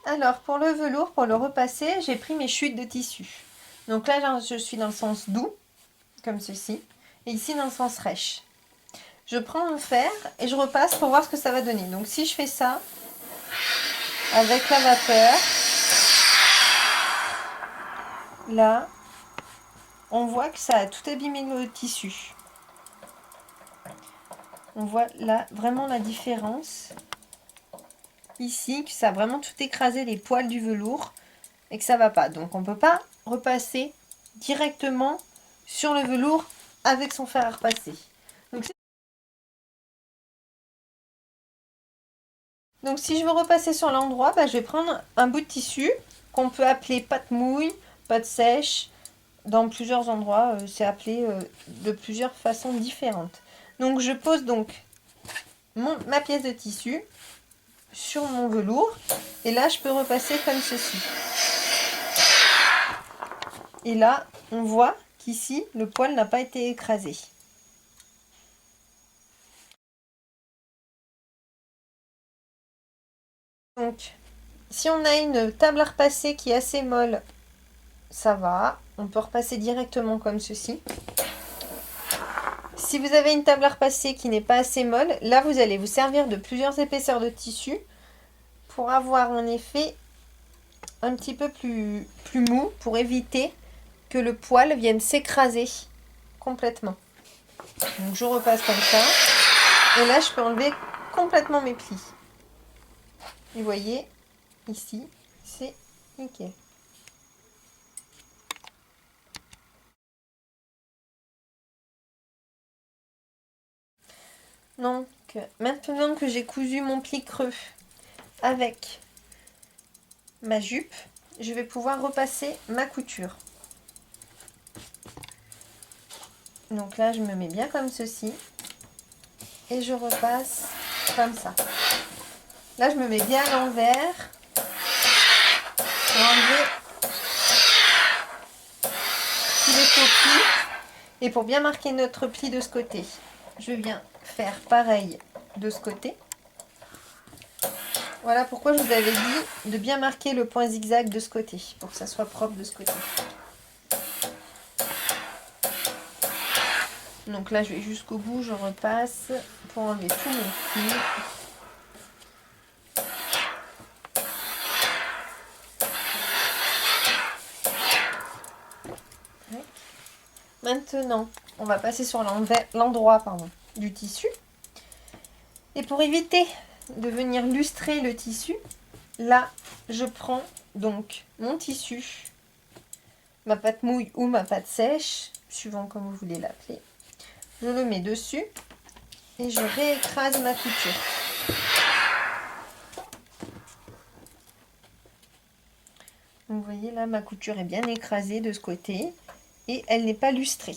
Alors, pour le velours, pour le repasser, j'ai pris mes chutes de tissu. Donc là, je suis dans le sens doux, comme ceci, et ici dans le sens rêche. Je prends mon fer et je repasse pour voir ce que ça va donner. Donc si je fais ça avec la vapeur, là, on voit que ça a tout abîmé le tissu. On voit là vraiment la différence. Ici, que ça a vraiment tout écrasé les poils du velours et que ça va pas. Donc on ne peut pas repasser directement sur le velours avec son fer à repasser. Donc si je veux repasser sur l'endroit, je vais prendre un bout de tissu qu'on peut appeler pâte mouille, pâte sèche. Dans plusieurs endroits, c'est appelé de plusieurs façons différentes. Donc je pose donc ma pièce de tissu sur mon velours et là je peux repasser comme ceci. Et là on voit qu'ici le poil n'a pas été écrasé. Donc si on a une table à repasser qui est assez molle, ça va, on peut repasser directement comme ceci. Si vous avez une table à repasser qui n'est pas assez molle, là vous allez vous servir de plusieurs épaisseurs de tissu pour avoir un effet un petit peu plus mou, pour éviter que le poil vienne s'écraser complètement. Donc je repasse comme ça, et là je peux enlever complètement mes plis. Et vous voyez, ici, c'est nickel. Donc, maintenant que j'ai cousu mon pli creux avec ma jupe, je vais pouvoir repasser ma couture. Donc là, je me mets bien comme ceci et je repasse comme ça. Là, je me mets bien à l'envers pour enlever tous les faux plis et pour bien marquer notre pli de ce côté. Je viens faire pareil de ce côté. Voilà pourquoi je vous avais dit de bien marquer le point zigzag de ce côté, pour que ça soit propre de ce côté. Donc là, je vais jusqu'au bout, je repasse pour enlever tout mon fil. Maintenant, on va passer sur l'endroit du tissu. Et pour éviter de venir lustrer le tissu, là, je prends donc mon tissu, ma pâte mouille ou ma pâte sèche, suivant comme vous voulez l'appeler. Je le mets dessus et je réécrase ma couture. Donc vous voyez là, ma couture est bien écrasée de ce côté et elle n'est pas lustrée.